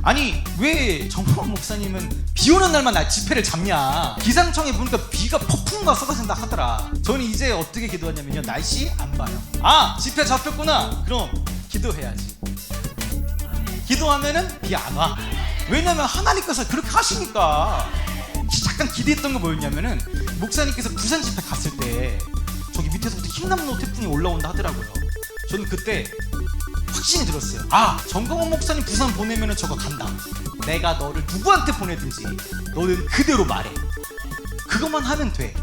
아니 왜 정범 목사님은 비 오는 날만 집회를 잡냐? 기상청에 보니까 비가 폭풍과 쏟아진다 하더라. 저는 이제 어떻게 기도하냐면요, 날씨 안 봐요. 아, 집회 잡혔구나. 그럼 기도해야지. 기도하면은 비 안 와. 왜냐면 하나님께서 그렇게 하시니까. 잠깐 기대했던 거 뭐였냐면은, 목사님께서 부산 집회 갔을 때 저기 밑에서부터 흰남노 태풍이 올라온다 하더라고요. 저는 그때 확신이 들었어요. 아, 정광훈 목사님 부산 보내면은 저거 간다. 내가 너를 누구한테 보내든지 너는 그대로 말해. 그것만 하면 돼.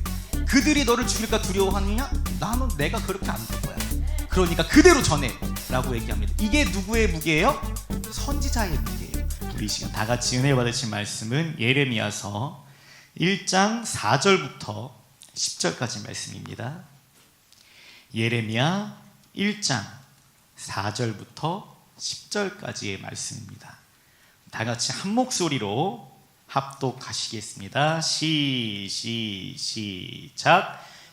그들이 너를 죽일까 두려워하느냐? 나는 내가 그렇게 안 될 거야. 그러니까 그대로 전해 라고 얘기합니다. 이게 누구의 무게예요? 선지자의 무게예요. 우리 이 시간 다 같이 은혜 받으신 말씀은 예레미야서 1장 4절부터 10절까지 말씀입니다. 예레미야 1장 4절부터 10절까지의 말씀입니다. 다 같이 한 목소리로 합독하시겠습니다. 시작.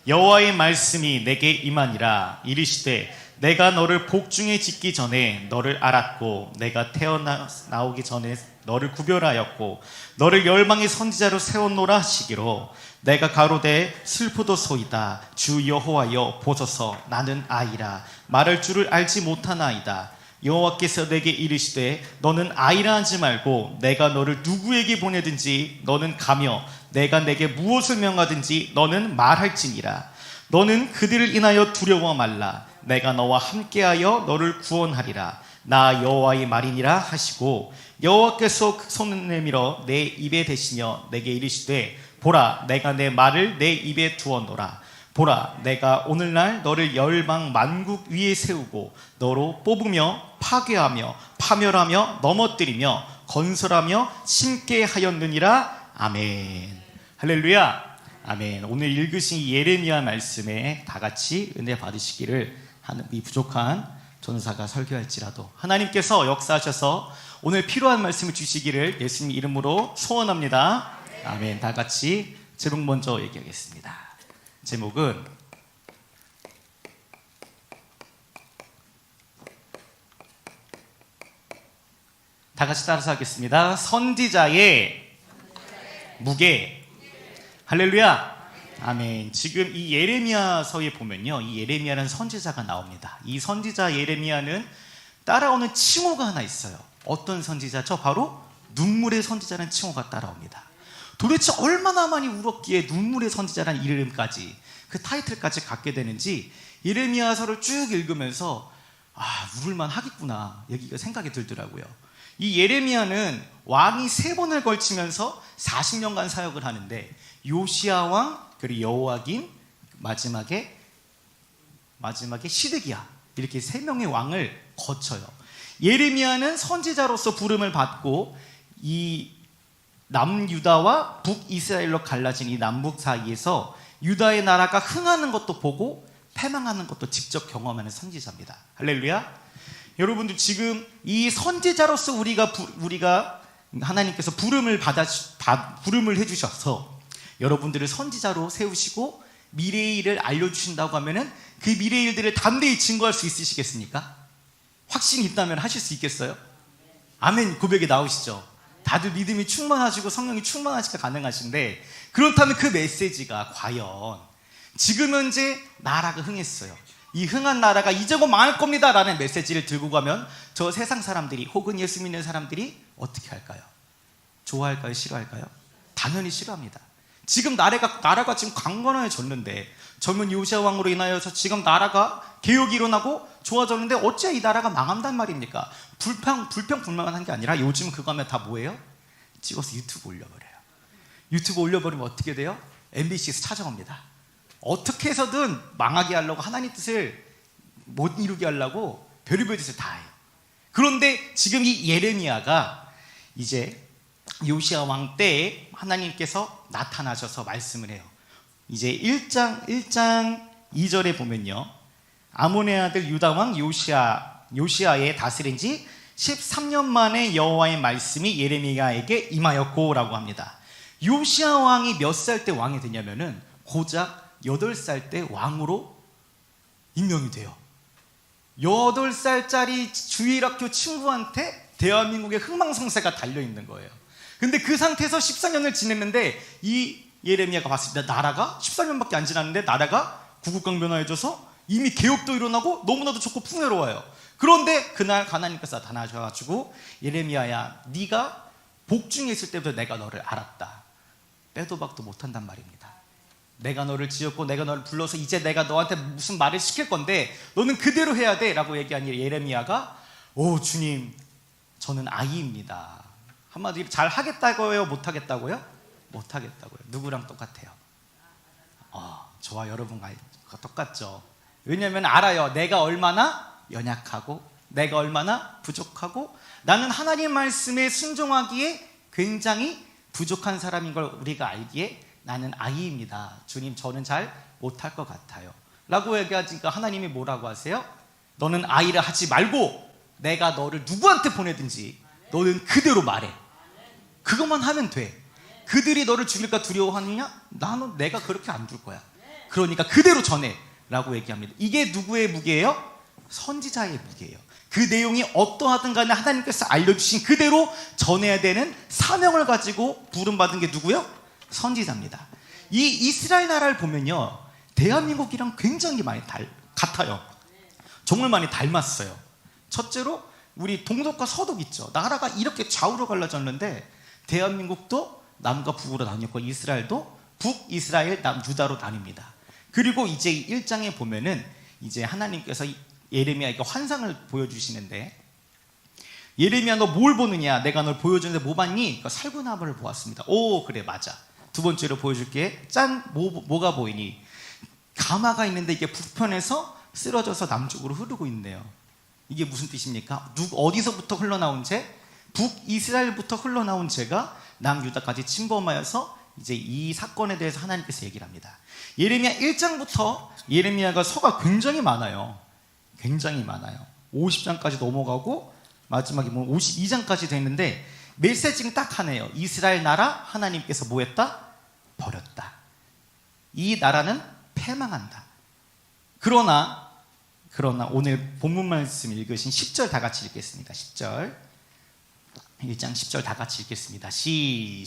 여호와의 말씀이 내게 임하니라. 이르시되 내가 너를 복중에 짓기 전에 너를 알았고, 내가 태어나오기 전에 너를 구별하였고, 너를 열방의 선지자로 세웠노라 하시기로, 내가 가로되 슬프도소이다. 주 여호와여 보소서, 나는 아이라 말할 줄을 알지 못하나이다. 여호와께서 내게 이르시되 너는 아이라 하지 말고 내가 너를 누구에게 보내든지 너는 가며 내가 내게 무엇을 명하든지 너는 말할지니라. 너는 그들을 인하여 두려워 말라. 내가 너와 함께하여 너를 구원하리라. 나 여호와의 말이니라 하시고, 여호와께서 손을 내밀어 내 입에 대시며 내게 이르시되 보라, 내가 내 말을 내 입에 두었노라. 보라, 내가 오늘날 너를 열방 만국 위에 세우고 너로 뽑으며 파괴하며 파멸하며 넘어뜨리며 건설하며 심게 하였느니라. 아멘. 할렐루야. 아멘. 오늘 읽으신 예레미야 말씀에 다 같이 은혜 받으시기를 하는 이 부족한 전사가 설교할지라도 하나님께서 역사하셔서 오늘 필요한 말씀을 주시기를 예수님 이름으로 소원합니다. 아멘. 다 같이 제목 먼저 얘기하겠습니다. 제목은 다 같이 따라서 하겠습니다. 선지자의 무게. 할렐루야. 아멘. 지금 이 예레미야서에 보면요, 이 예레미야라는 선지자가 나옵니다. 이 선지자 예레미야는 따라오는 칭호가 하나 있어요. 어떤 선지자죠? 바로 눈물의 선지자라는 칭호가 따라옵니다. 도대체 얼마나 많이 울었기에 눈물의 선지자라는 이름까지, 그 타이틀까지 갖게 되는지 예레미야서를 쭉 읽으면서 울을만 하겠구나 여기가 생각이 들더라고요. 이 예레미야는 왕이 3번을 걸치면서 40년간 사역을 하는데, 요시야 왕, 그리고 여호야김, 마지막에 시드기야, 이렇게 3명의 왕을 거쳐요. 예레미야는 선지자로서 부름을 받고 이 남유다와 북이스라엘로 갈라진 이 남북 사이에서 유다의 나라가 흥하는 것도 보고 패망하는 것도 직접 경험하는 선지자입니다. 할렐루야. 여러분들 지금 이 선지자로서 우리가 하나님께서 부름을 해주셔서 여러분들을 선지자로 세우시고 미래의 일을 알려주신다고 하면은 그 미래의 일들을 담대히 증거할 수 있으시겠습니까? 확신이 있다면 하실 수 있겠어요? 아멘 고백이 나오시죠? 다들 믿음이 충만하시고 성령이 충만하시니까 가능하신데, 그렇다면 그 메시지가 과연 지금 현재 나라가 흥했어요, 이 흥한 나라가 이제 곧 망할 겁니다 라는 메시지를 들고 가면 저 세상 사람들이 혹은 예수 믿는 사람들이 어떻게 할까요? 좋아할까요? 싫어할까요? 당연히 싫어합니다. 지금 나라가 지금 강건해졌는데, 젊은 요시야 왕으로 인하여서 지금 나라가 개혁이 일어나고 좋아졌는데 어째 이 나라가 망한단 말입니까? 불평불만한 게 아니라 요즘 그거 하면 다 뭐예요? 찍어서 유튜브 올려버려요. 유튜브 올려버리면 어떻게 돼요? MBC에서 찾아옵니다. 어떻게 해서든 망하게 하려고, 하나님 뜻을 못 이루게 하려고 별의별 짓을 다 해요. 그런데 지금 이 예레미야가 이제 요시야 왕 때에 하나님께서 나타나셔서 말씀을 해요. 이제 1장 2절에 보면요, 아몬의 아들 유다 왕 요시야의 다스린 지 13년 만에 여호와의 말씀이 예레미야에게 임하였고 라고 합니다. 요시야 왕이 몇 살 때 왕이 되냐면은 고작 8살 때 왕으로 임명이 돼요. 8살짜리 주일학교 친구한테 대한민국의 흥망성쇠가 달려있는 거예요. 근데 그 상태에서 14년을 지냈는데 이 예레미야가 봤을 때 나라가 14년밖에 안 지났는데 나라가 구국강 변화해져서 이미 개혁도 일어나고 너무나도 좋고 풍요로워요. 그런데 그날 하나님께서 나타나셔가지고 예레미야야, 네가 복중에 있을 때부터 내가 너를 알았다. 빼도 박도 못한단 말입니다. 내가 너를 지었고 내가 너를 불러서 이제 내가 너한테 무슨 말을 시킬 건데 너는 그대로 해야 돼 라고 얘기하니 예레미야가 오 주님, 저는 아이입니다. 한마디로 잘 하겠다고요? 못하겠다고요? 못하겠다고요. 누구랑 똑같아요? 저와 여러분과 똑같죠. 왜냐하면 알아요. 내가 얼마나 연약하고 내가 얼마나 부족하고 나는 하나님 말씀에 순종하기에 굉장히 부족한 사람인 걸 우리가 알기에 나는 아이입니다. 주님, 저는 잘 못할 것 같아요 라고 얘기하니까 하나님이 뭐라고 하세요? 너는 아이라 하지 말고 내가 너를 누구한테 보내든지 너는 그대로 말해. 그것만 하면 돼. 그들이 너를 죽일까 두려워하느냐? 나는 내가 그렇게 안 둘 거야. 그러니까 그대로 전해 라고 얘기합니다. 이게 누구의 무게예요? 선지자의 무게예요. 그 내용이 어떠하든 간에 하나님께서 알려주신 그대로 전해야 되는 사명을 가지고 부름받은 게 누구요? 선지자입니다. 이 이스라엘 나라를 보면요, 대한민국이랑 굉장히 많이 같아요. 정말 많이 닮았어요. 첫째로 우리 동독과 서독 있죠. 나라가 이렇게 좌우로 갈라졌는데 대한민국도 남과 북으로 나뉘었고 이스라엘도 북이스라엘, 남유다로 나뉩니다. 그리고 이제 1장에 보면은 이제 하나님께서 예레미야에게 환상을 보여주시는데 예레미야, 너 뭘 보느냐? 내가 널 보여주는데 뭐 봤니? 그러니까 살구나무를 보았습니다. 오, 그래, 맞아. 두 번째로 보여줄게. 짠, 뭐가 보이니? 가마가 있는데 이게 북편에서 쓰러져서 남쪽으로 흐르고 있네요. 이게 무슨 뜻입니까? 어디서부터 흘러나온 재? 북이스라엘부터 흘러나온 재가 남유다까지 침범하여서 이제 이 사건에 대해서 하나님께서 얘기를 합니다. 예레미야 1장부터 예레미야가 서가 굉장히 많아요. 굉장히 많아요. 50장까지 넘어가고 마지막에 52장까지 됐는데 메시지는 딱 하네요. 이스라엘 나라 하나님께서 뭐 했다? 버렸다. 이 나라는 패망한다. 그러나 오늘 본문 말씀 읽으신 10절 다 같이 읽겠습니다. 10절 1장 10절 다 같이 읽겠습니다. 시작.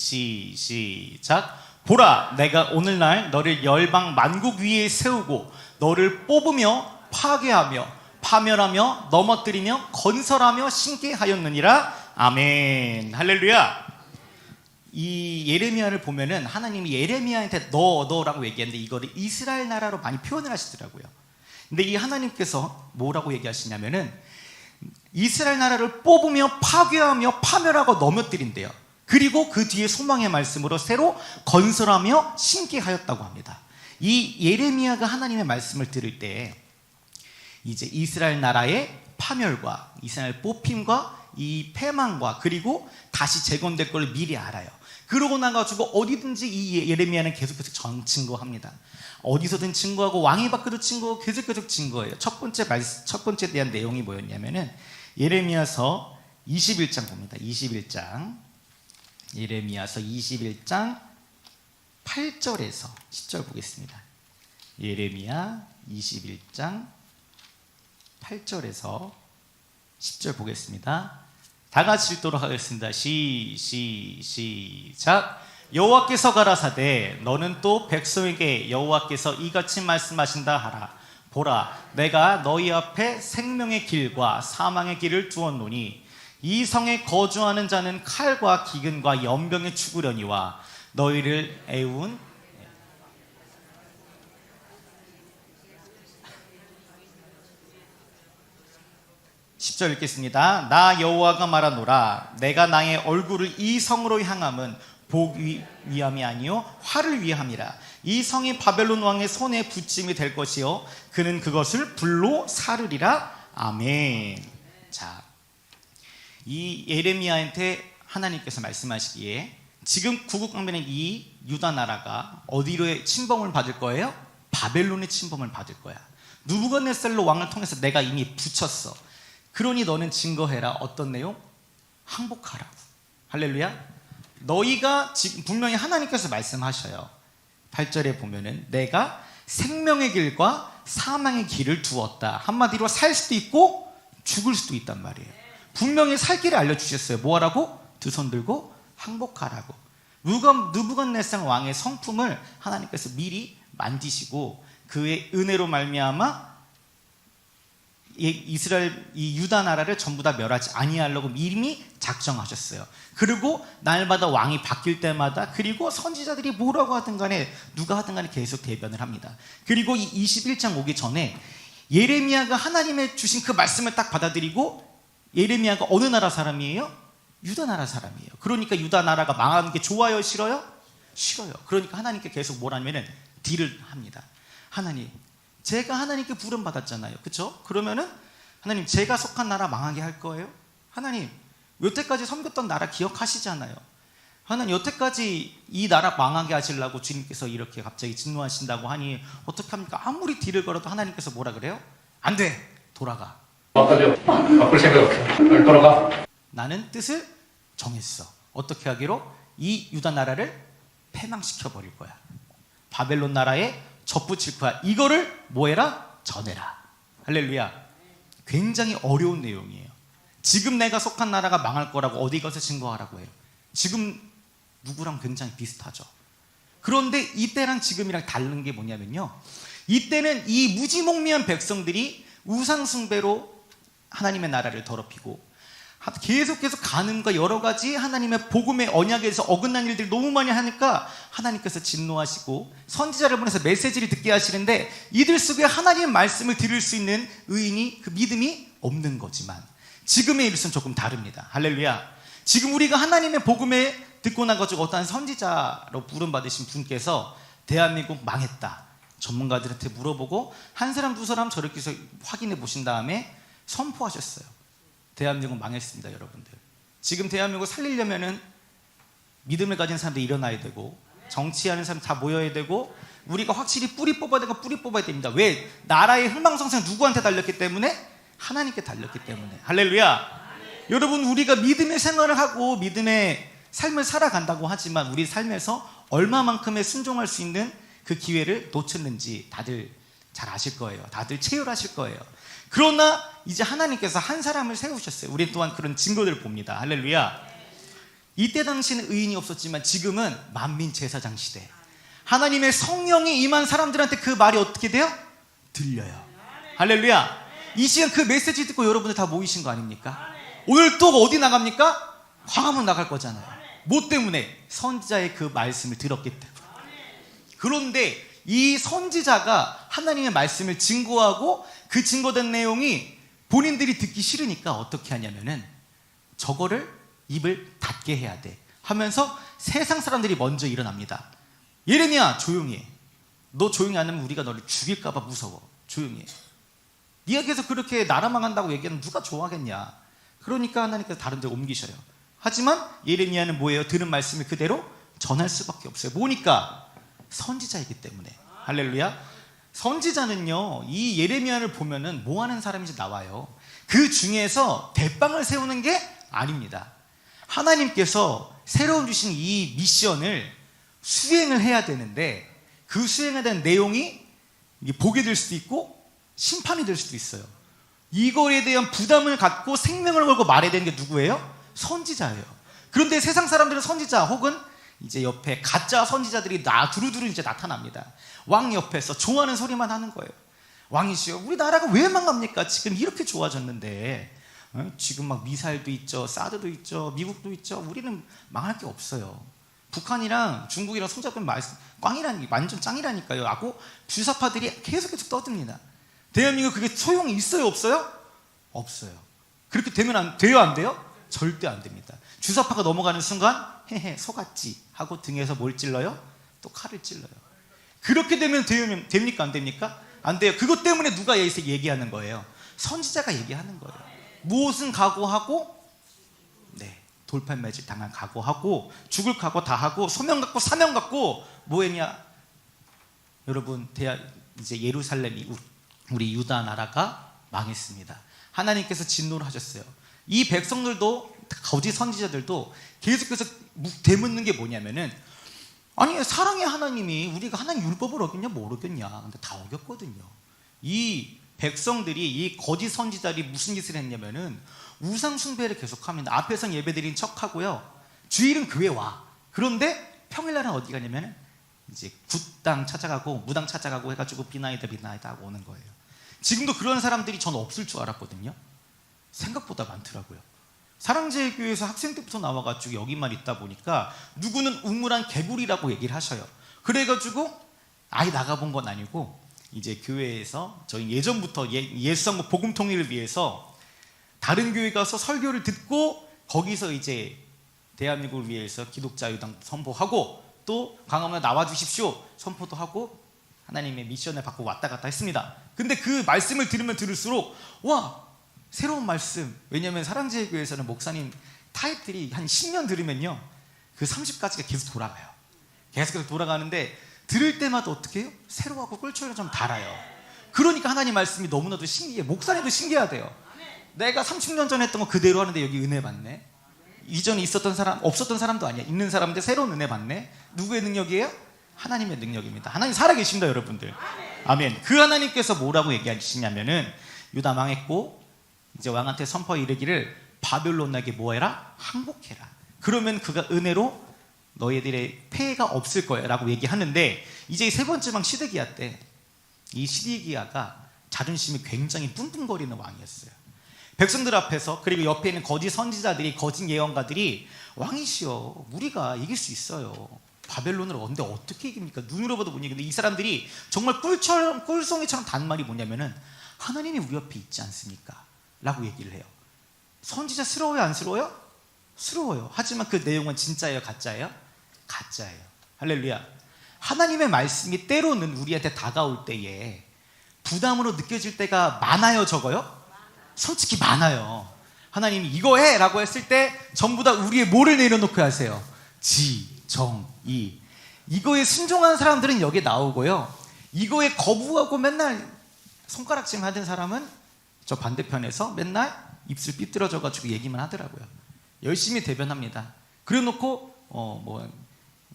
보라, 내가 오늘날 너를 열방 만국 위에 세우고 너를 뽑으며 파괴하며 파멸하며 넘어뜨리며 건설하며 신게 하였느니라. 아멘. 할렐루야. 이 예레미야를 보면은 하나님이 예레미야한테 너라고 얘기했는데 이거를 이스라엘 나라로 많이 표현을 하시더라고요. 근데 이 하나님께서 뭐라고 얘기하시냐면은 이스라엘 나라를 뽑으며 파괴하며 파멸하고 넘어뜨린대요. 그리고 그 뒤에 소망의 말씀으로 새로 건설하며 신게 하였다고 합니다. 이 예레미야가 하나님의 말씀을 들을 때 이제 이스라엘 나라의 파멸과 이스라엘 뽑힘과 이 패망과 그리고 다시 재건될 걸 미리 알아요. 그러고 나가지고 어디든지 이 예레미야는 계속해서 증거합니다. 어디서든 증거하고 왕이 밖에도 증거하고 계속 증거해요. 첫 번째 대한 내용이 뭐였냐면은 예레미야서 21장 봅니다. 21장 예레미야서 21장 8절에서 10절 보겠습니다. 예레미야 21장 8절에서 10절 보겠습니다. 다 같이 읽도록 하겠습니다. 시작. 여호와께서 가라사대 너는 또 백성에게 여호와께서 이같이 말씀하신다 하라. 보라, 내가 너희 앞에 생명의 길과 사망의 길을 두었노니 이 성에 거주하는 자는 칼과 기근과 연병에 죽으려니와 너희를 애운 10절 읽겠습니다. 나 여호와가 말하노라. 내가 나의 얼굴을 이 성으로 향함은 복 위함이 아니요 화를 위함이라. 이 성이 바벨론 왕의 손에 붙임이 될 것이요 그는 그것을 불로 사르리라. 아멘. 자, 이 예레미야한테 하나님께서 말씀하시기에 지금 구국강변의 이 유다 나라가 어디로의 침범을 받을 거예요? 바벨론의 침범을 받을 거야. 느부갓네살로 왕을 통해서 내가 이미 붙였어. 그러니 너는 증거해라. 어떤 내용? 항복하라고. 할렐루야. 너희가 지금 분명히 하나님께서 말씀하셔요. 8절에 보면은 내가 생명의 길과 사망의 길을 두었다. 한마디로 살 수도 있고 죽을 수도 있단 말이에요. 분명히 살 길을 알려주셨어요. 뭐 하라고? 두 손 들고 항복하라고. 느부갓네살 왕의 성품을 하나님께서 미리 만지시고 그의 은혜로 말미암아 이스라엘 이 유다 나라를 전부 다 멸하지 아니하려고 이미 작정하셨어요. 그리고 날마다 왕이 바뀔 때마다 그리고 선지자들이 뭐라고 하든 간에 누가 하든 간에 계속 대변을 합니다. 그리고 이 21장 오기 전에 예레미야가 하나님의 주신 그 말씀을 딱 받아들이고 예레미야가 어느 나라 사람이에요? 유다 나라 사람이에요. 그러니까 유다 나라가 망하는 게 좋아요? 싫어요? 싫어요. 그러니까 하나님께 계속 뭐라면은 딜을 합니다. 하나님, 제가 하나님께 부름 받았잖아요. 그렇죠? 그러면은 하나님, 제가 속한 나라 망하게 할 거예요? 하나님, 여태까지 섬겼던 나라 기억하시잖아요. 하나님, 여태까지 이 나라 망하게 하시려고 주님께서 이렇게 갑자기 진노하신다고 하니 어떻게 합니까? 아무리 딜을 걸어도 하나님께서 뭐라 그래요? 안 돼! 돌아가. 바꿀 생각 없어. 돌아가. 나는 뜻을 정했어. 어떻게 하기로? 이 유다 나라를 패망시켜버릴 거야. 바벨론 나라에 접붙일 거야. 이거를 뭐해라? 전해라. 할렐루야. 굉장히 어려운 내용이에요. 지금 내가 속한 나라가 망할 거라고 어디 가서 증거하라고 해요. 지금 누구랑 굉장히 비슷하죠. 그런데 이때랑 지금이랑 다른 게 뭐냐면요, 이때는 이 무지몽매한 백성들이 우상숭배로 하나님의 나라를 더럽히고 계속 간음과 여러 가지 하나님의 복음의 언약에서 어긋난 일들을 너무 많이 하니까 하나님께서 진노하시고 선지자를 보내서 메시지를 듣게 하시는데 이들 속에 하나님의 말씀을 들을 수 있는 의인이 그 믿음이 없는 거지만 지금의 일은 조금 다릅니다. 할렐루야. 지금 우리가 하나님의 복음에 듣고 나가지고 어떠한 선지자로 부름받으신 분께서 대한민국 망했다, 전문가들한테 물어보고 한 사람 두 사람 저렇게 해서 확인해 보신 다음에 선포하셨어요. 대한민국 망했습니다. 여러분들, 지금 대한민국 살리려면은 믿음을 가진 사람들이 일어나야 되고 정치하는 사람 다 모여야 되고 우리가 확실히 뿌리 뽑아야 되고 뿌리 뽑아야 됩니다. 왜? 나라의 흥망성쇠는 누구한테 달렸기 때문에? 하나님께 달렸기 때문에. 할렐루야. 여러분, 우리가 믿음의 생활을 하고 믿음의 삶을 살아간다고 하지만 우리 삶에서 얼마만큼의 순종할 수 있는 그 기회를 놓쳤는지 다들 잘 아실 거예요. 다들 체휼하실 거예요. 그러나 이제 하나님께서 한 사람을 세우셨어요. 우리 또한 그런 증거들을 봅니다. 할렐루야. 이때 당시는 의인이 없었지만 지금은 만민 제사장 시대, 하나님의 성령이 임한 사람들한테 그 말이 어떻게 돼요? 들려요. 할렐루야. 이 시간 그 메시지 듣고 여러분들 다 모이신 거 아닙니까? 오늘 또 어디 나갑니까? 광화문 나갈 거잖아요. 뭐 때문에? 선지자의 그 말씀을 들었기 때문에. 그런데 이 선지자가 하나님의 말씀을 증거하고 그 증거된 내용이 본인들이 듣기 싫으니까 어떻게 하냐면은 저거를 입을 닫게 해야 돼 하면서 세상 사람들이 먼저 일어납니다. 예레미야, 조용히 해. 너 조용히 안 하면 우리가 너를 죽일까 봐 무서워. 조용히 해. 네가 계속 그렇게 나라 망한다고 얘기하면 누가 좋아하겠냐. 그러니까 하나님께서 다른 데 옮기셔요. 하지만 예레미야는 뭐예요? 들은 말씀을 그대로 전할 수밖에 없어요. 뭐니까? 선지자이기 때문에. 할렐루야. 선지자는요, 이 예레미야를 보면은 뭐 하는 사람인지 나와요. 그 중에서 대빵을 세우는 게 아닙니다. 하나님께서 새로운 주신 이 미션을 수행을 해야 되는데 그 수행에 대한 내용이 복이 될 수도 있고 심판이 될 수도 있어요. 이거에 대한 부담을 갖고 생명을 걸고 말해야 되는 게 누구예요? 선지자예요. 그런데 세상 사람들은 선지자 혹은 이제 옆에 가짜 선지자들이 두루두루 이제 나타납니다. 왕 옆에서 좋아하는 소리만 하는 거예요. 왕이시여, 우리 나라가 왜 망합니까? 지금 이렇게 좋아졌는데 지금 막 미사일도 있죠, 사드도 있죠, 미국도 있죠. 우리는 망할 게 없어요. 북한이랑 중국이랑 손잡으면 완전 짱이라니까요 하고 주사파들이 계속 떠듭니다. 대한민국 그게 소용이 있어요, 없어요? 없어요. 그렇게 되면 안 돼요? 절대 안 됩니다. 주사파가 넘어가는 순간 헤헤 속았지 하고 등에서 뭘 찔러요? 또 칼을 찔러요. 그렇게 되면 됩니까? 안 됩니까? 안 돼요. 그것 때문에 누가 여기서 얘기하는 거예요? 선지자가 얘기하는 거예요. 무엇은 각오하고, 돌팔매질 당한 각오하고, 죽을 각오 다 하고, 소명 갖고 사명 갖고 뭐 했냐? 여러분, 이제 예루살렘이 우리 유다 나라가 망했습니다. 하나님께서 진노를 하셨어요. 이 백성들도, 거짓 선지자들도 계속해서 되묻는 게 뭐냐면은, 아니 사랑의 하나님이 우리가 하나님 율법을 어겼냐 모르겠냐. 근데 다 어겼거든요. 이 백성들이, 이 거짓 선지자들이 무슨 짓을 했냐면은 우상 숭배를 계속합니다. 앞에선 예배드린 척하고요. 주일은 교회 와. 그런데 평일날은 어디 가냐면 이제 굿당 찾아가고 무당 찾아가고 해가지고 비나이다 하고 오는 거예요. 지금도 그런 사람들이 저는 없을 줄 알았거든요. 생각보다 많더라고요. 사랑제일교회에서 학생 때부터 나와가지고 여기만 있다 보니까 누구는 우물한 개구리라고 얘기를 하셔요. 그래가지고 아예 나가본 건 아니고 이제 교회에서 저희 예전부터 예수상고 복음통일을 위해서 다른 교회 가서 설교를 듣고 거기서 이제 대한민국을 위해서 기독자유당 선포하고 또 광화문에 나와주십시오 선포도 하고 하나님의 미션을 받고 왔다 갔다 했습니다. 근데 그 말씀을 들으면 들을수록 와 새로운 말씀. 왜냐하면 사랑제일교회에서는 목사님 타입들이 한 10년 들으면요 그 30가지가 계속 돌아가요. 계속해서 돌아가는데 들을 때마다 어떻게 해요? 새로하고 꿀초리가 좀 달아요. 그러니까 하나님 말씀이 너무나도 신기해. 목사님도 신기하대요. 내가 30년 전에 했던 거 그대로 하는데 여기 은혜 받네. 이전에 있었던 사람 없었던 사람도 아니야. 있는 사람인데 새로운 은혜 받네. 누구의 능력이에요? 하나님의 능력입니다. 하나님 살아계십니다 여러분들. 아멘. 그 하나님께서 뭐라고 얘기하시냐면은 유다 망했고 이제 왕한테 선포 이르기를 바벨론에게 뭐해라? 항복해라. 그러면 그가 은혜로 너희들의 폐해가 없을 거야 라고 얘기하는데 이제 세 번째 왕 시드기야 때 이 시드기야가 자존심이 굉장히 뿜뿜거리는 왕이었어요. 백성들 앞에서 그리고 옆에 있는 거짓 선지자들이 거짓 예언가들이 왕이시여 우리가 이길 수 있어요. 바벨론을 언제 어떻게 이깁니까? 눈으로 봐도 못 이기는데 이 사람들이 정말 꿀송이처럼 단 말이 뭐냐면은 하나님이 우리 옆에 있지 않습니까? 라고 얘기를 해요. 선지자스러워요 안 스러워요? 스러워요. 하지만 그 내용은 진짜예요 가짜예요? 가짜예요. 할렐루야. 하나님의 말씀이 때로는 우리한테 다가올 때에 부담으로 느껴질 때가 많아요 적어요? 솔직히 많아요. 하나님이 이거 해 라고 했을 때 전부 다 우리의 뭐를 내려놓고 하세요? 지, 정, 이. 이거에 순종하는 사람들은 여기에 나오고요. 이거에 거부하고 맨날 손가락질 하던 사람은 저 반대편에서 맨날 입술 삐뚤어져가지고 얘기만 하더라고요. 열심히 대변합니다. 그래놓고 뭐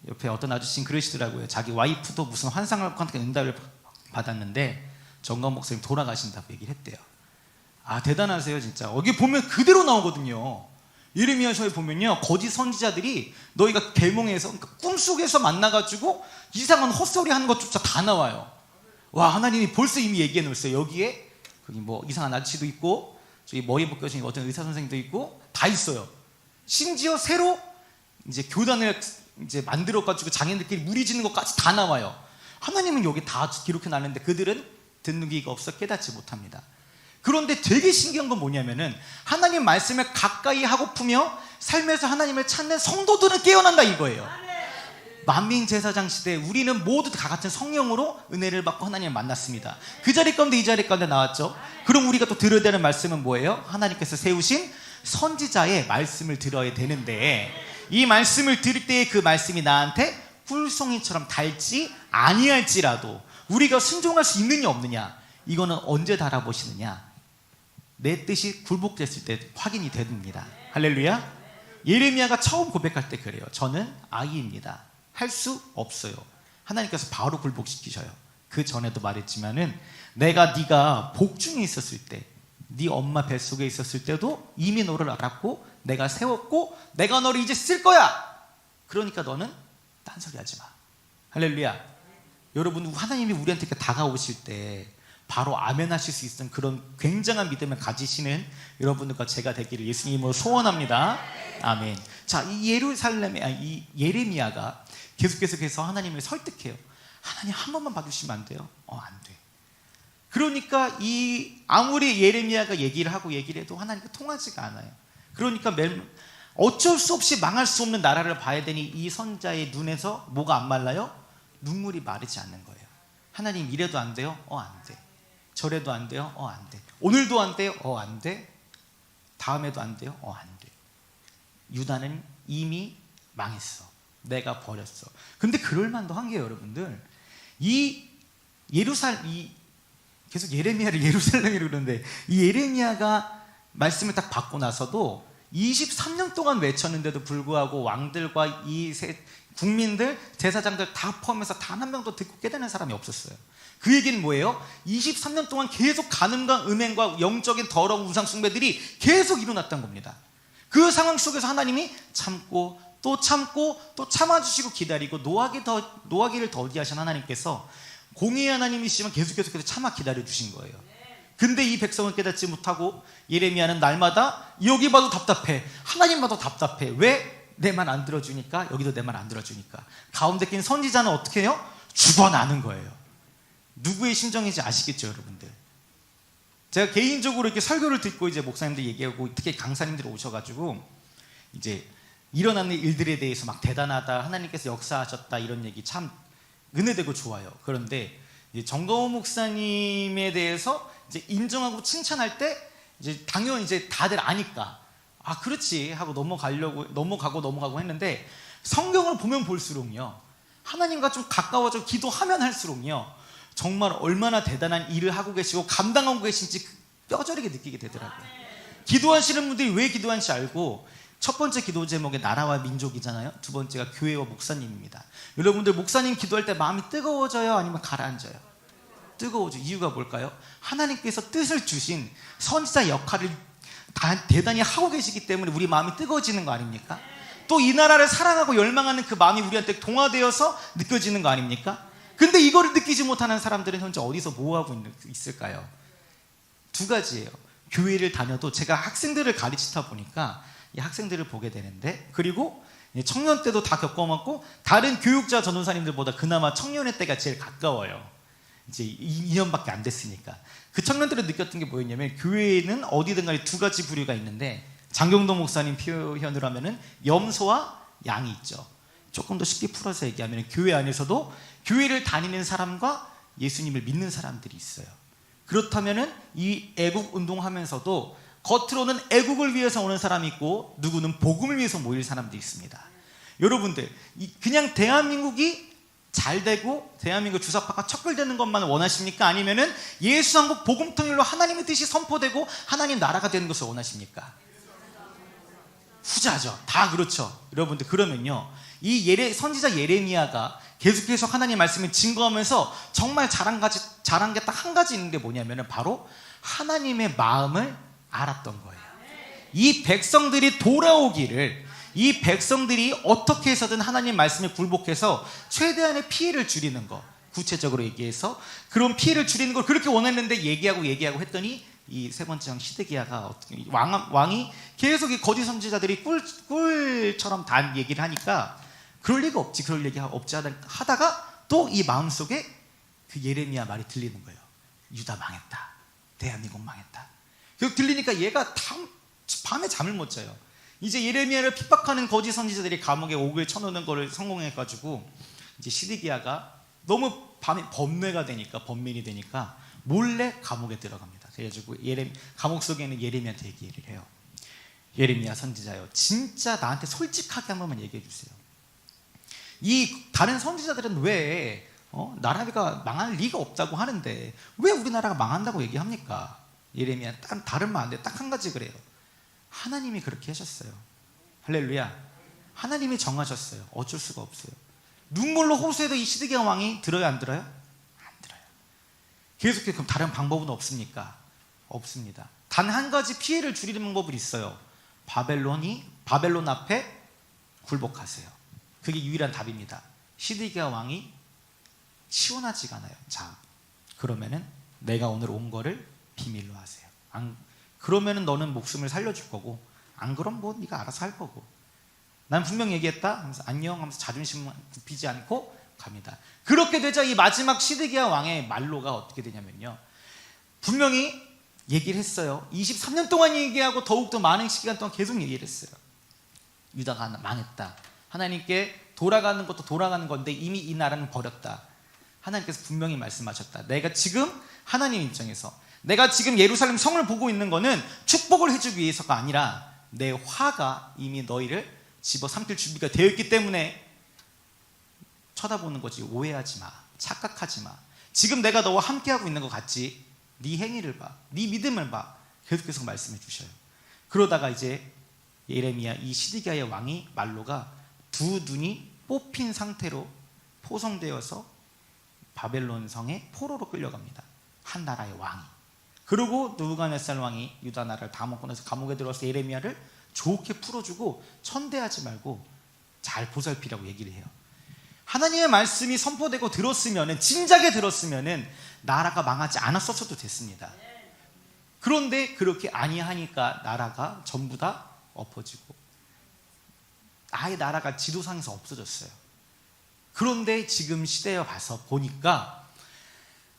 옆에 어떤 아저씨는 그러시더라고요. 자기 와이프도 무슨 환상학한테 응답을 받았는데 정강 목사님 돌아가신다고 얘기를 했대요. 아 대단하세요 진짜. 여기 보면 그대로 나오거든요. 예레미야서에 보면요 거짓 선지자들이 너희가 계몽에서 그러니까 꿈속에서 만나가지고 이상한 헛소리 하는 것조차 다 나와요. 와 하나님이 벌써 이미 얘기해 놓으셨어요. 여기에 거기 뭐 이상한 아저씨도 있고 저기 머리 벗겨진 어떤 의사 선생님도 있고 다 있어요. 심지어 새로 이제 교단을 이제 만들어가지고 장인들끼리 무리짓는 것까지 다 나와요. 하나님은 여기 다 기록해 놨는데 그들은 듣는 귀가 없어 깨닫지 못합니다. 그런데 되게 신기한 건 뭐냐면은 하나님 말씀을 가까이 하고프며 삶에서 하나님을 찾는 성도들은 깨어난다 이거예요. 만민 제사장 시대에 우리는 모두 다 같은 성령으로 은혜를 받고 하나님을 만났습니다. 그 자리 가운데 이 자리 가운데 나왔죠. 그럼 우리가 또 들어야 되는 말씀은 뭐예요? 하나님께서 세우신 선지자의 말씀을 들어야 되는데 이 말씀을 들을 때에 그 말씀이 나한테 꿀송이처럼 달지 아니할지라도 우리가 순종할 수 있느냐 없느냐 이거는 언제 달아보시느냐 내 뜻이 굴복됐을 때 확인이 됩니다. 할렐루야. 예레미야가 처음 고백할 때 그래요. 저는 아이입니다. 할 수 없어요. 하나님께서 바로 굴복시키셔요. 그 전에도 말했지만은 내가 네가 복중에 있었을 때 네 엄마 뱃속에 있었을 때도 이미 너를 알았고 내가 세웠고 내가 너를 이제 쓸 거야. 그러니까 너는 딴소리 하지 마. 할렐루야. 여러분 하나님이 우리한테 이렇게 다가오실 때 바로 아멘 하실 수 있는 그런 굉장한 믿음을 가지시는 여러분들과 제가 되기를 예수님으로 소원합니다. 아멘. 자, 이 예레미야가 계속해서 하나님을 설득해요. 하나님 한 번만 봐주시면 안 돼요? 안 돼. 그러니까 아무리 예레미야가 얘기를 해도 하나님과 통하지가 않아요. 그러니까 어쩔 수 없이 망할 수 없는 나라를 봐야 되니 이 선자의 눈에서 뭐가 안 말라요? 눈물이 마르지 않는 거예요. 하나님 이래도 안 돼요? 안 돼. 저래도 안 돼요? 안 돼. 오늘도 안 돼요? 안 돼. 다음에도 안 돼요? 안 돼. 유다는 이미 망했어. 내가 버렸어. 근데 그럴 만도 한 게 여러분들 계속 예레미야를 예루살렘이라고 그러는데 이 예레미야가 말씀을 딱 받고 나서도 23년 동안 외쳤는데도 불구하고 왕들과 국민들, 제사장들 다 포함해서 단 한 명도 듣고 깨닫는 사람이 없었어요. 그 얘기는 뭐예요? 23년 동안 계속 간음과 음행과 영적인 더러운 우상 숭배들이 계속 일어났던 겁니다. 그 상황 속에서 하나님이 참고 또 참고 또 참아주시고 기다리고 노하기를 더디하신 하나님께서 공의의 하나님이시지만 계속해서 참아 기다려주신 거예요. 근데 이 백성은 깨닫지 못하고 예레미야는 날마다 여기 봐도 답답해, 하나님 봐도 답답해. 왜? 내 말 안 들어주니까. 여기도 내 말 안 들어주니까. 가운데 낀 선지자는 어떻게 해요? 죽어나는 거예요. 누구의 심정인지 아시겠죠, 여러분들? 제가 개인적으로 이렇게 설교를 듣고 이제 목사님들 얘기하고 특히 강사님들이 오셔가지고 이제 일어나는 일들에 대해서 막 대단하다, 하나님께서 역사하셨다 이런 얘기 참 은혜되고 좋아요. 그런데 이제 정거우 목사님에 대해서 이제 인정하고 칭찬할 때 이제 당연히 이제 다들 아니까 아 그렇지 하고 넘어가고 했는데 성경을 보면 볼수록요, 하나님과 좀 가까워져 기도하면 할수록요, 정말 얼마나 대단한 일을 하고 계시고 감당하고 계신지 뼈저리게 느끼게 되더라고요. 기도하시는 분들이 왜 기도하는지 알고, 첫 번째 기도 제목이 나라와 민족이잖아요. 두 번째가 교회와 목사님입니다. 여러분들 목사님 기도할 때 마음이 뜨거워져요? 아니면 가라앉아요? 뜨거워져. 이유가 뭘까요? 하나님께서 뜻을 주신 선지자 역할을 대단히 하고 계시기 때문에 우리 마음이 뜨거워지는 거 아닙니까? 또 이 나라를 사랑하고 열망하는 그 마음이 우리한테 동화되어서 느껴지는 거 아닙니까? 근데 이거를 느끼지 못하는 사람들은 현재 어디서 뭐하고 있을까요? 두 가지예요. 교회를 다녀도 제가 학생들을 가르치다 보니까 이 학생들을 보게 되는데, 그리고 청년 때도 다 겪어봤고 다른 교육자 전도사님들보다 그나마 청년의 때가 제일 가까워요. 이제 2년밖에 안 됐으니까. 그 청년들이 느꼈던 게 뭐였냐면, 교회에는 어디든 간에 두 가지 부류가 있는데, 장경도 목사님 표현으로 하면은 염소와 양이 있죠. 조금 더 쉽게 풀어서 얘기하면 교회 안에서도 교회를 다니는 사람과 예수님을 믿는 사람들이 있어요. 그렇다면은 이 애국 운동하면서도 겉으로는 애국을 위해서 오는 사람이 있고, 누구는 복음을 위해서 모일 사람들이 있습니다. 여러분들 그냥 대한민국이 잘 되고 대한민국 주사파가 척결되는 것만 원하십니까? 아니면은 예수 한국 복음 통일로 하나님의 뜻이 선포되고 하나님 나라가 되는 것을 원하십니까? 후자죠. 다 그렇죠. 여러분들, 그러면요, 이 선지자 예레미야가 계속해서 하나님 말씀을 증거하면서 정말 잘한 게 딱 한 가지 있는 게 뭐냐면 바로 하나님의 마음을 알았던 거예요. 이 백성들이 돌아오기를, 이 백성들이 어떻게 해서든 하나님 말씀에 굴복해서 최대한의 피해를 줄이는 거, 구체적으로 얘기해서 그런 피해를 줄이는 걸 그렇게 원했는데 얘기하고 했더니 이 세 번째 왕 시드기야가 왕이 계속 이 거짓 선지자들이 꿀처럼 단 얘기를 하니까 그럴 리가 없지, 그럴 얘기 없지 하다가 또 이 마음속에 그 예레미야 말이 들리는 거예요. 유다 망했다, 대한민국 망했다. 그 들리니까 얘가 밤에 잠을 못 자요. 이제 예레미야를 핍박하는 거짓 선지자들이 감옥에 옥을 쳐놓는 거를 성공해가지고 이제 시드기야가 너무 밤에 범민이 되니까 몰래 감옥에 들어갑니다. 그래가지고 감옥 속에 있는 예레미야한테 얘기를 해요. 예레미야 선지자요, 진짜 나한테 솔직하게 한 번만 얘기해 주세요. 이 다른 선지자들은 왜 나라가 망할 리가 없다고 하는데 왜 우리나라가 망한다고 얘기합니까? 예레미야 다른 말 안 돼. 딱 한 가지 그래요. 하나님이 그렇게 하셨어요. 할렐루야. 하나님이 정하셨어요. 어쩔 수가 없어요. 눈물로 호소해도 이 시드기야 왕이 들어요, 안 들어요? 안 들어요. 계속해서 그럼 다른 방법은 없습니까? 없습니다. 단 한 가지 피해를 줄이는 방법이 있어요. 바벨론 앞에 굴복하세요. 그게 유일한 답입니다. 시드기야 왕이 시원하지가 않아요. 자, 그러면은 내가 오늘 온 거를 비밀로 하세요. 그러면은 너는 목숨을 살려줄 거고, 안 그럼 뭐 네가 알아서 할 거고. 난 분명 얘기했다 하면서 안녕 하면서 자존심 굽히지 않고 갑니다. 그렇게 되자 이 마지막 시드기야 왕의 말로가 어떻게 되냐면요, 분명히 얘기를 했어요. 23년 동안 얘기하고 더욱더 많은 시간 동안 계속 얘기를 했어요. 유다가 망했다, 하나님께 돌아가는 것도 돌아가는 건데 이미 이 나라는 버렸다. 하나님께서 분명히 말씀하셨다. 내가 지금 하나님 입장에서 내가 지금 예루살렘 성을 보고 있는 거는 축복을 해주기 위해서가 아니라 내 화가 이미 너희를 집어삼킬 준비가 되어 있기 때문에 쳐다보는 거지. 오해하지 마, 착각하지 마. 지금 내가 너와 함께하고 있는 것 같지? 네 행위를 봐, 네 믿음을 봐. 계속해서 말씀해 주셔요. 그러다가 이제 예레미야 이 시드기야의 왕이 말로가 두 눈이 뽑힌 상태로 포성되어서 바벨론 성에 포로로 끌려갑니다. 한 나라의 왕이. 그리고 느부갓네살 왕이 유다 나라를 다 먹고 나서 감옥에 들어와서 예레미야를 좋게 풀어주고 천대하지 말고 잘 보살피라고 얘기를 해요. 하나님의 말씀이 선포되고 들었으면은, 진작에 들었으면은 나라가 망하지 않았었어도 됐습니다. 그런데 그렇게 아니하니까 나라가 전부 다 엎어지고 아예 나라가 지도상에서 없어졌어요. 그런데 지금 시대에 와서 보니까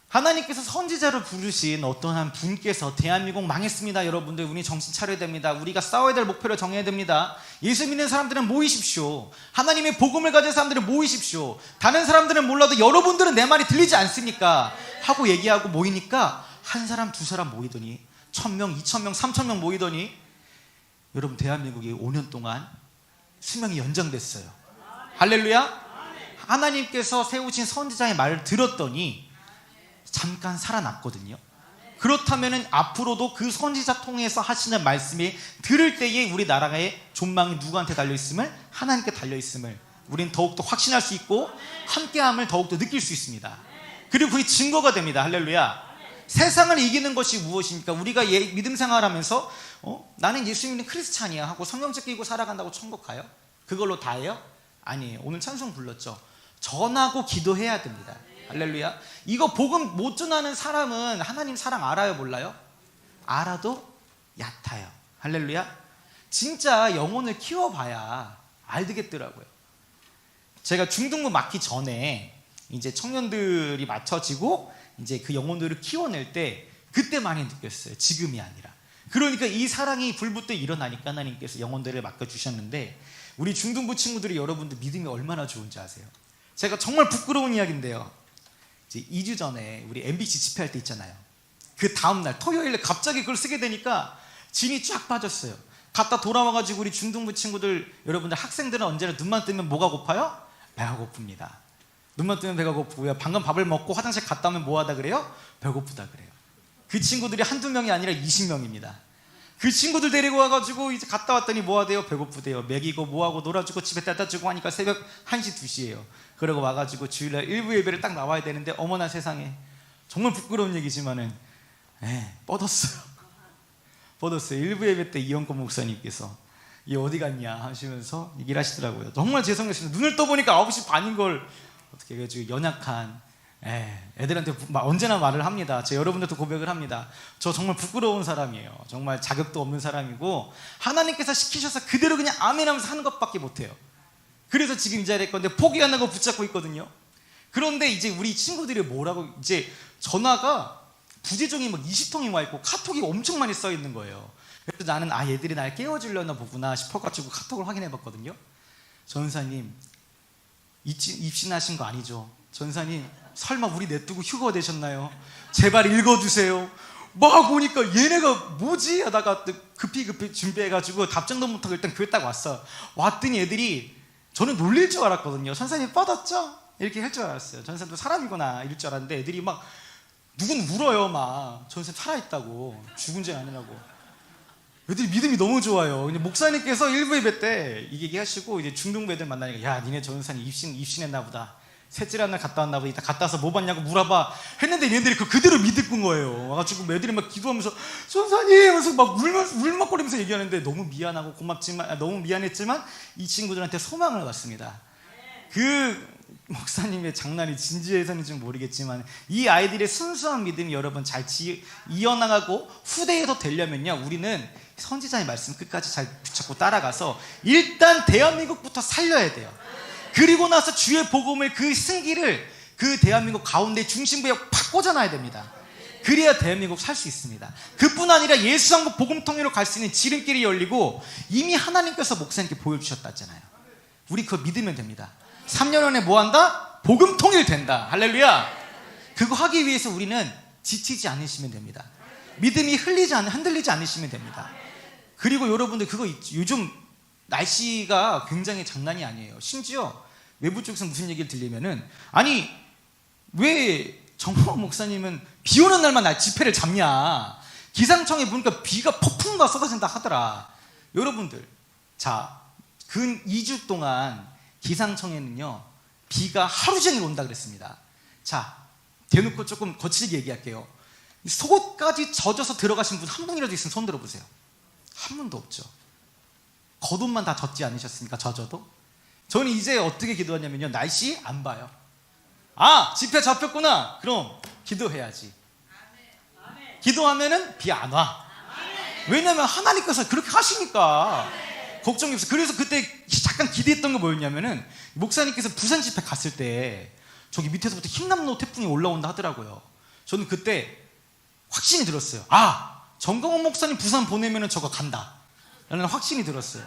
하나님께서 선지자를 부르신 어떠한 분께서 대한민국 망했습니다. 여러분들 우리 정신 차려야 됩니다. 우리가 싸워야 될 목표를 정해야 됩니다. 예수 믿는 사람들은 모이십시오. 하나님의 복음을 가진 사람들은 모이십시오. 다른 사람들은 몰라도 여러분들은 내 말이 들리지 않습니까? 하고 얘기하고 모이니까 한 사람 두 사람 모이더니 1000명, 2000명, 3000명 모이더니 여러분 대한민국이 5년 동안 수명이 연장됐어요. 할렐루야. 하나님께서 세우신 선지자의 말을 들었더니 잠깐 살아났거든요. 그렇다면 앞으로도 그 선지자 통해서 하시는 말씀이 들을 때에 우리 나라의 존망이 누구한테 달려있음을, 하나님께 달려있음을 우리는 더욱더 확신할 수 있고 함께함을 더욱더 느낄 수 있습니다. 그리고 그게 증거가 됩니다. 할렐루야. 세상을 이기는 것이 무엇입니까? 우리가 믿음 생활하면서 나는 예수 믿는 크리스찬이야 하고 성경책 끼고 살아간다고 천국 가요? 그걸로 다예요? 아니에요. 오늘 찬송 불렀죠. 전하고 기도해야 됩니다. 할렐루야. 이거 복음 못 전하는 사람은 하나님 사랑 알아요, 몰라요? 알아도 얕아요. 할렐루야. 진짜 영혼을 키워봐야 알겠더라고요. 제가 중등부 맡기 전에 이제 청년들이 맞춰지고 이제 그 영혼들을 키워낼 때 그때 많이 느꼈어요. 지금이 아니라. 그러니까 이 사랑이 불붙어 일어나니까 하나님께서 영혼들을 맡겨주셨는데, 우리 중등부 친구들이 여러분들 믿음이 얼마나 좋은지 아세요? 제가 정말 부끄러운 이야기인데요, 이제 2주 전에 우리 MBC 집회할 때 있잖아요. 그 다음날 토요일에 갑자기 그걸 쓰게 되니까 진이 쫙 빠졌어요. 갔다 돌아와가지고 우리 중등부 친구들, 여러분들 학생들은 언제나 눈만 뜨면 뭐가 고파요? 배가 고픕니다. 눈만 뜨면 배가 고프고요. 방금 밥을 먹고 화장실 갔다 오면 뭐 하다 그래요? 배고프다 그래요. 그 친구들이 한두 명이 아니라 20명입니다. 그 친구들 데리고 와가지고 이제 갔다 왔더니 뭐 하대요? 배고프대요. 먹이고 뭐하고 놀아주고 집에 따다 주고 하니까 새벽 1시 2시예요 그러고 와가지고 주일날 일부 예배를 딱 나와야 되는데 어머나 세상에, 정말 부끄러운 얘기지만은 뻗었어요. 뻗었어요. 일부 예배 때 이영권 목사님께서 얘 어디 갔냐 하시면서 얘기를 하시더라고요. 정말 죄송했습니다. 눈을 떠보니까 9시 반인 걸 어떻게 해가지고 연약한 애들한테 언제나 말을 합니다. 저 여러분들도 고백을 합니다. 저 정말 부끄러운 사람이에요. 정말 자격도 없는 사람이고 하나님께서 시키셔서 그대로 그냥 아멘 하면서 하는 것밖에 못해요. 그래서 지금 이 자리에 건데 포기 안 하고 붙잡고 있거든요. 그런데 이제 우리 친구들이 뭐라고, 이제 전화가 부재중이 막 20통이 와 있고 카톡이 엄청 많이 써 있는 거예요. 그래서 나는 얘들이 날 깨워주려나 보구나 싶어가지고 카톡을 확인해 봤거든요. 전사님 입신하신 거 아니죠? 전사님 설마 우리 냅두고 휴거 되셨나요? 제발 읽어주세요. 막 오니까 얘네가 뭐지 하다가 급히 준비해가지고 답장도 못하고 일단 교회 딱 왔어. 왔더니 애들이, 저는 놀릴 줄 알았거든요. 전사님 뻗었죠? 이렇게 할 줄 알았어요. 전사님도 사람이구나 이럴 줄 알았는데 애들이 막 누군 울어요. 막 전사님 살아있다고, 죽은 지 아니라고. 애들이 믿음이 너무 좋아요. 근데 목사님께서 일부 예배 때 이 얘기하시고 이제 중등부 애들 만나니까, 야 니네 전사님 입신했나 보다, 셋째란 날 갔다 왔나 보다, 이따 갔다 와서 뭐 봤냐고 물어봐 했는데 얘네들이 그대로 믿은 거예요. 와가지고 애들이 막 기도하면서 전사님 하면서 막 울먹거리면서 얘기하는데 너무 미안하고 고맙지만, 너무 미안했지만 이 친구들한테 소망을 갖습니다. 그 목사님의 장난이 진지해서는지 모르겠지만 이 아이들의 순수한 믿음이 여러분 잘 이어나가고 후대에도 되려면요, 우리는 선지자의 말씀 끝까지 잘 붙잡고 따라가서 일단 대한민국부터 살려야 돼요. 그리고 나서 주의 복음을, 그 승기를 그 대한민국 가운데 중심부에 팍 꽂아놔야 됩니다. 그래야 대한민국 살 수 있습니다. 그뿐 아니라 예수상국 복음 통일로 갈 수 있는 지름길이 열리고 이미 하나님께서 목사님께 보여주셨다 했잖아요. 우리 그거 믿으면 됩니다. 3년 안에 뭐 한다? 복음 통일 된다. 할렐루야. 그거 하기 위해서 우리는 지치지 않으시면 됩니다. 믿음이 흔들리지 않으시면 됩니다. 그리고 여러분들 그거 요즘 날씨가 굉장히 장난이 아니에요. 심지어 외부 쪽에서 무슨 얘기를 들리면은, 아니 왜 정모 목사님은 비 오는 날만 집회를 잡냐, 기상청에 보니까 비가 폭풍과 쏟아진다 하더라. 여러분들 자, 근 2주 동안 기상청에는요 비가 하루 종일 온다 그랬습니다. 자, 대놓고 조금 거칠게 얘기할게요. 속옷까지 젖어서 들어가신 분 한 분이라도 있으면 손 들어보세요. 한 분도 없죠. 겉옷만 다 젖지 않으셨습니까? 젖어도? 저는 이제 어떻게 기도하냐면요, 날씨 안 봐요. 아, 집회 잡혔구나. 그럼 기도해야지. 기도하면은 비 안 와. 왜냐면 하나님께서 그렇게 하시니까 걱정이 없어. 그래서 그때 잠깐 기대했던 거 뭐였냐면은, 목사님께서 부산 집회 갔을 때 저기 밑에서부터 흰남노 태풍이 올라온다 하더라고요. 저는 그때 확신이 들었어요. 아, 정강원 목사님 부산 보내면은 저거 간다 라는 확신이 들었어요.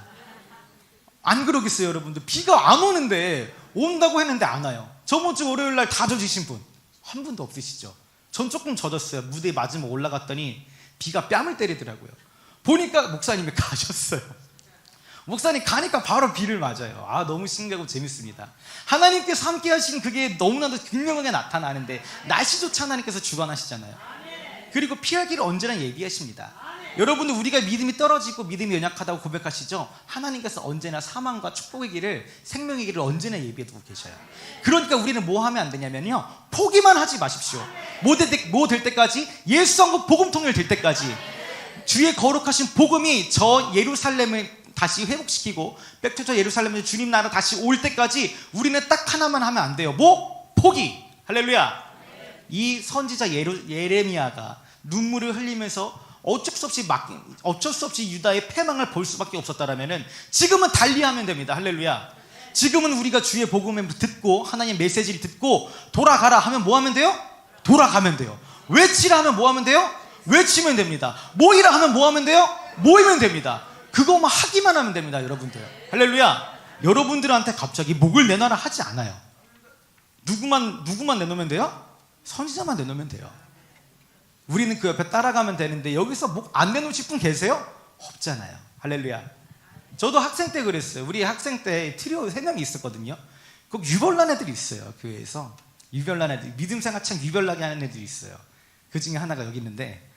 안 그러겠어요 여러분들? 비가 안 오는데, 온다고 했는데 안 와요. 저번 주 월요일 날 다 젖으신 분 한 분도 없으시죠? 전 조금 젖었어요. 무대 맞으면 올라갔더니 비가 뺨을 때리더라고요. 보니까 목사님이 가셨어요. 목사님 가니까 바로 비를 맞아요. 아, 너무 신기하고 재밌습니다. 하나님께서 함께 하신 그게 너무나도 극명하게 나타나는데, 날씨조차 하나님께서 주관하시잖아요. 그리고 피할 길을 언제나 얘기하십니다. 여러분들, 우리가 믿음이 떨어지고 믿음이 연약하다고 고백하시죠? 하나님께서 언제나 사망과 축복의 길을, 생명의 길을 언제나 예비해두고 계셔요. 그러니까 우리는 뭐 하면 안 되냐면요, 포기만 하지 마십시오. 뭐 될 때까지, 예수 한국 복음 통일 될 때까지 주의 거룩하신 복음이 저 예루살렘을 다시 회복시키고 백투더 예루살렘에서 주님 나라 다시 올 때까지 우리는 딱 하나만 하면 안 돼요. 뭐? 포기. 할렐루야. 이 선지자 예레미야가 눈물을 흘리면서 어쩔 수 없이 유다의 패망을 볼 수밖에 없었다라면은, 지금은 달리하면 됩니다. 할렐루야. 지금은 우리가 주의 복음을 듣고 하나님 메시지를 듣고 돌아가라 하면 뭐 하면 돼요? 돌아가면 돼요. 외치라 하면 뭐 하면 돼요? 외치면 됩니다. 모이라 하면 뭐 하면 돼요? 모이면 됩니다. 그거만 하기만 하면 됩니다. 여러분들, 할렐루야. 여러분들한테 갑자기 목을 내놔라 하지 않아요. 누구만 내놓으면 돼요? 선지자만 내놓으면 돼요. 우리는 그 옆에 따라가면 되는데, 여기서 목 안 내놓으실 분 계세요? 없잖아요. 할렐루야. 저도 학생 때 그랬어요. 우리 학생 때 트리오 3명이 있었거든요. 꼭 유별난 애들이 있어요. 교회에서 유별난 애들, 믿음 생활 참 유별나게 하는 애들이 있어요. 그 중에 하나가 여기 있는데,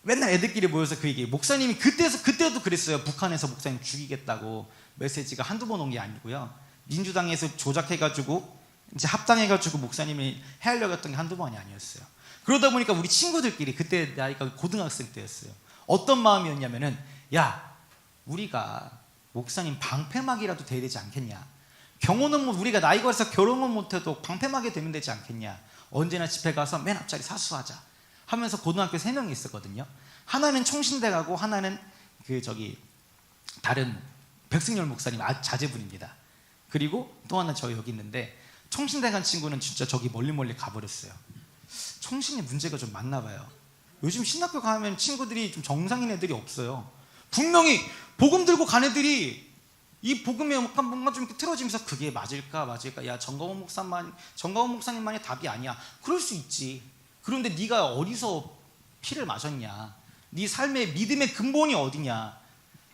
맨날 애들끼리 모여서 그 얘기, 목사님이 그때도 그랬어요. 북한에서 목사님 죽이겠다고 메시지가 한두 번 온 게 아니고요, 민주당에서 조작해가지고 이제 합당해가지고 목사님이 해하려고 했던 게 한두 번이 아니었어요. 그러다 보니까 우리 친구들끼리, 그때 나이가 고등학생 때였어요, 어떤 마음이었냐면은, 야, 우리가 목사님 방패막이라도 돼야 되지 않겠냐, 경호는 뭐 우리가 나이가 있어서 결혼은 못해도 방패막이 되면 되지 않겠냐, 언제나 집회 가서 맨 앞자리 사수하자 하면서 고등학교 3명이 있었거든요. 하나는 총신대 가고, 하나는 다른 백승열 목사님 자제분입니다. 그리고 또 하나 저 여기 있는데, 총신대 간 친구는 진짜 저기 멀리 가버렸어요. 총신이 문제가 좀 많나 봐요. 요즘 신학교 가면 친구들이 좀 정상인 애들이 없어요. 분명히 복음 들고 간 애들이 이 복음에 뭔가 좀 이렇게 틀어지면서, 그게 맞을까? 야, 정강원 목사님만이 답이 아니야. 그럴 수 있지. 그런데 네가 어디서 피를 마셨냐, 네 삶의 믿음의 근본이 어디냐,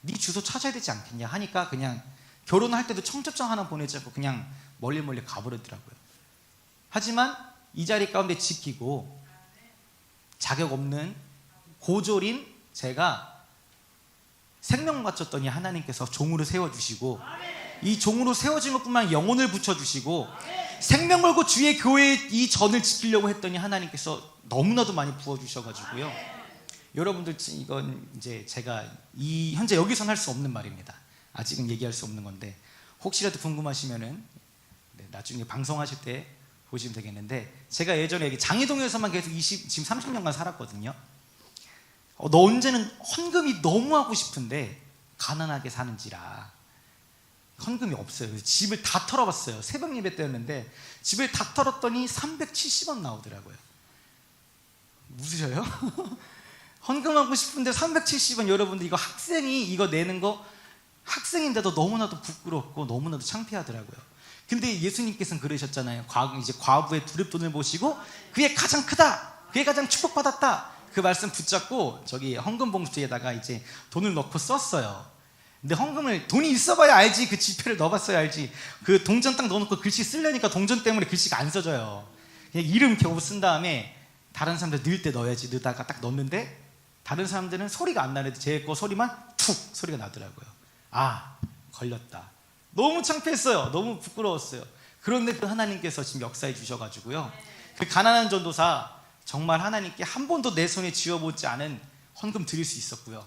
네 주소 찾아야 되지 않겠냐 하니까, 그냥 결혼할 때도 청첩장 하나 보내지 않고 그냥 멀리 가버리더라고요. 하지만 이 자리 가운데 지키고 자격 없는 고졸인 제가 생명 바쳤더니, 하나님께서 종으로 세워주시고, 이 종으로 세워진 것뿐만 아니라 영혼을 붙여주시고, 생명 걸고 주의 교회의 이 전을 지키려고 했더니 하나님께서 너무나도 많이 부어주셔가지고요. 여러분들, 이건 이제 제가 현재 여기서는 할 수 없는 말입니다. 아직은 얘기할 수 없는 건데, 혹시라도 궁금하시면은 나중에 방송하실 때 보시면 되겠는데, 제가 예전에 여기 장희동에서만 계속 지금 30년간 살았거든요. 언제는 헌금이 너무 하고 싶은데 가난하게 사는지라 헌금이 없어요. 그래서 집을 다 털어봤어요. 새벽 예배 때였는데 집을 다 털었더니 370원 나오더라고요. 웃으셔요? 헌금하고 싶은데 370원. 여러분들, 이거 학생이 이거 내는 거, 학생인데도 너무나도 부끄럽고 너무나도 창피하더라고요. 근데 예수님께서는 그러셨잖아요. 이제 과부의 두렵돈을 보시고 그게 가장 크다, 그게 가장 축복받았다, 그 말씀 붙잡고 저기 헌금 봉투에다가 이제 돈을 넣고 썼어요. 근데 헌금을, 돈이 있어봐야 알지, 그 지폐를 넣어봤어야 알지. 그 동전 딱 넣어놓고 글씨 쓰려니까 동전 때문에 글씨가 안 써져요. 그냥 이름 겨우 쓴 다음에 다른 사람들 넣을 때 넣어야지, 넣다가 딱 넣었는데 다른 사람들은 소리가 안 나는데 제 거 소리만 툭 소리가 나더라고요. 아, 걸렸다. 너무 창피했어요. 너무 부끄러웠어요. 그런데 그 하나님께서 지금 역사해 주셔가지고요, 그 가난한 전도사 정말 하나님께 한 번도 내 손에 쥐어보지 않은 헌금 드릴 수 있었고요.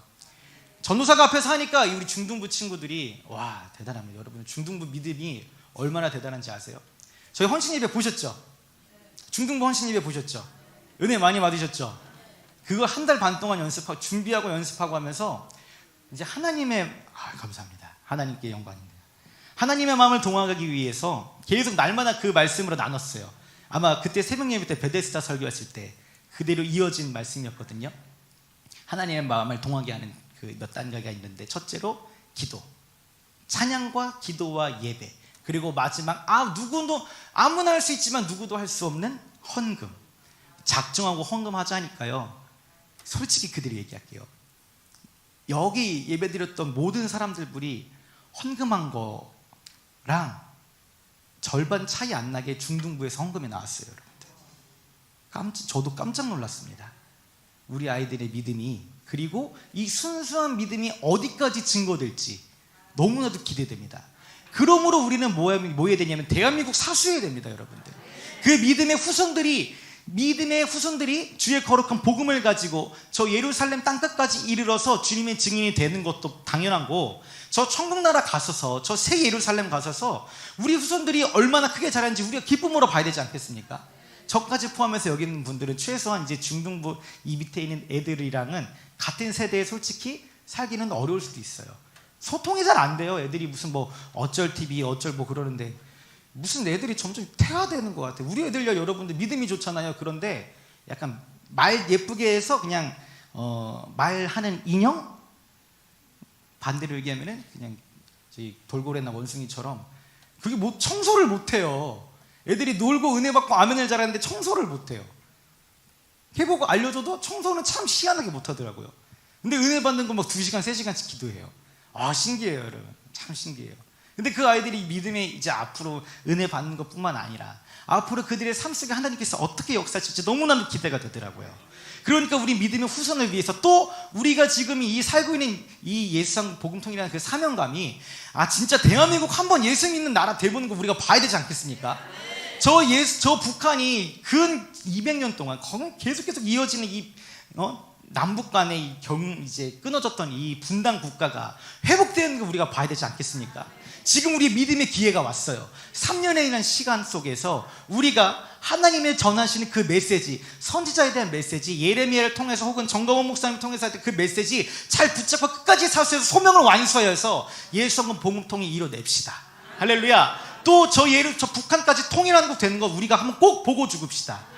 전도사가 앞에서 하니까 우리 중등부 친구들이 와, 대단합니다. 여러분, 중등부 믿음이 얼마나 대단한지 아세요? 저희 헌신예배 보셨죠? 중등부 헌신예배 보셨죠? 은혜 많이 받으셨죠? 그거 한 달 반 동안 연습하고 준비하고 연습하고 하면서 이제 하나님의 감사합니다. 하나님께 영광입니다. 하나님의 마음을 동화하기 위해서 계속 날마다 그 말씀으로 나눴어요. 아마 그때 새벽예배 때 베데스다 설교했을 때 그대로 이어진 말씀이었거든요. 하나님의 마음을 동하게 하는 그 몇 단계가 있는데, 첫째로 기도, 찬양과 기도와 예배, 그리고 마지막 누구도 아무나 할 수 있지만 누구도 할 수 없는 헌금. 작정하고 헌금하자 하니까요, 솔직히 그대로 얘기할게요. 여기 예배드렸던 모든 사람들이 헌금한 거랑 절반 차이 안 나게 중등부에서 헌금이 나왔어요. 여러분들, 저도 깜짝 놀랐습니다. 우리 아이들의 믿음이, 그리고 이 순수한 믿음이 어디까지 증거될지 너무나도 기대됩니다. 그러므로 우리는 뭐 해야 되냐면 대한민국 사수해야 됩니다. 여러분들, 그 믿음의 후손들이 주의 거룩한 복음을 가지고 저 예루살렘 땅끝까지 이르러서 주님의 증인이 되는 것도 당연하고, 저 천국나라 가서서, 저 새 예루살렘 가서서 우리 후손들이 얼마나 크게 자랐는지 우리가 기쁨으로 봐야 되지 않겠습니까? 저까지 포함해서 여기 있는 분들은 최소한 이제 중등부 이 밑에 있는 애들이랑은 같은 세대에 솔직히 살기는 어려울 수도 있어요. 소통이 잘 안 돼요. 애들이 무슨 뭐 어쩔 TV 어쩔 뭐 그러는데, 무슨 애들이 점점 퇴화되는 것 같아요. 우리 애들요, 여러분들 믿음이 좋잖아요. 그런데 약간 말 예쁘게 해서 그냥 말하는 인형? 반대로 얘기하면은 그냥 저희 돌고래나 원숭이처럼 그게 뭐 청소를 못해요. 애들이 놀고 은혜 받고 아멘을 잘하는데 청소를 못해요. 해보고 알려줘도 청소는 참 희한하게 못하더라고요. 근데 은혜 받는 거 막 2시간 3시간씩 기도해요. 신기해요. 여러분, 참 신기해요. 근데 그 아이들이 믿음에 이제 앞으로 은혜 받는 것 뿐만 아니라 앞으로 그들의 삶 속에 하나님께서 어떻게 역사하실지 너무나도 기대가 되더라고요. 그러니까 우리 믿음의 후손을 위해서, 또 우리가 지금 이 살고 있는 이 예수상 복음통이라는 그 사명감이, 진짜 대한민국 한번 예수 믿는 나라 돼보는 거 우리가 봐야 되지 않겠습니까? 저 북한이 근 200년 동안 계속 이어지는 이 남북 간의 이제 끊어졌던 이 분단 국가가 회복되는 거 우리가 봐야 되지 않겠습니까? 지금 우리 믿음의 기회가 왔어요. 3년이라는 시간 속에서 우리가 하나님의 전하시는 그 메시지, 선지자에 대한 메시지, 예레미야를 통해서 혹은 정광훈 목사님을 통해서 할 때 그 메시지 잘 붙잡고 끝까지 사수해서 소명을 완수하여서 예수성금 복음통일 이뤄냅시다. 할렐루야. 또 저 북한까지 통일한국 되는 거 우리가 한번 꼭 보고 죽읍시다.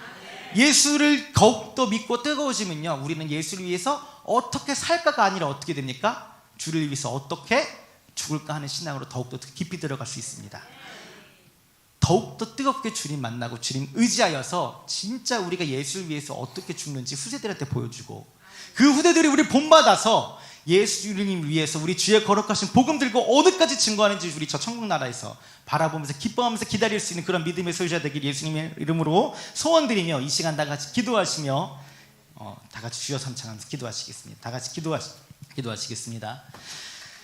예수를 더욱더 믿고 뜨거워지면요, 우리는 예수를 위해서 어떻게 살까가 아니라 어떻게 됩니까? 주를 위해서 어떻게 죽을까 하는 신앙으로 더욱더 깊이 들어갈 수 있습니다. 더욱더 뜨겁게 주님 만나고 주님 의지하여서 진짜 우리가 예수를 위해서 어떻게 죽는지 후세들한테 보여주고, 그 후대들이 우리 본받아서 예수님 위해서 우리 주의 거룩하신 복음 들고 어디까지 증거하는지 우리 저 천국나라에서 바라보면서 기뻐하면서 기다릴 수 있는 그런 믿음의 소유자 되길 예수님의 이름으로 소원드리며, 이 시간 다 같이 기도하시며 다 같이 주여 삼창하면서 기도하시겠습니다. 다 같이 기도하시겠습니다.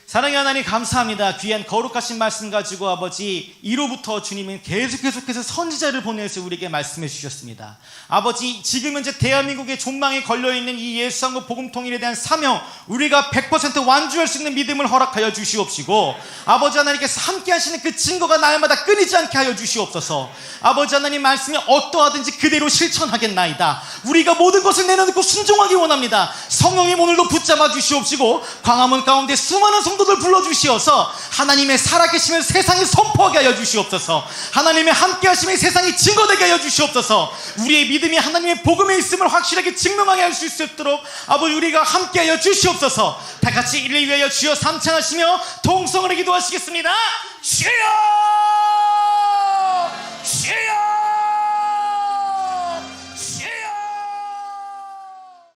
사랑의 하나님, 감사합니다. 귀한 거룩하신 말씀 가지고 아버지, 이로부터 주님은 계속해서 선지자를 보내서 우리에게 말씀해 주셨습니다. 아버지, 지금 현재 대한민국의 존망에 걸려있는 이 예수상국 복음통일에 대한 사명, 우리가 100% 완주할 수 있는 믿음을 허락하여 주시옵시고, 아버지 하나님께서 함께 하시는 그 증거가 날마다 끊이지 않게 하여 주시옵소서. 아버지 하나님, 말씀이 어떠하든지 그대로 실천하겠나이다. 우리가 모든 것을 내려놓고 순종하기 원합니다. 성령님, 오늘도 붙잡아 주시옵시고, 광화문 가운데 수많은 성도들 불러주시어서 하나님의 살아계심을 세상에 선포하게 하여 주시옵소서. 하나님의 함께 하심이 세상에 증거되게 하여 주시옵소서. 우리의 믿음이 하나님의 복음에 있음을 확실하게 증명하게 할 수 있도록 아버지, 우리가 함께 하여 주시옵소서. 다 같이 이를 위하여 주여 삼창하시며 통성으로 기도하시겠습니다. 주여!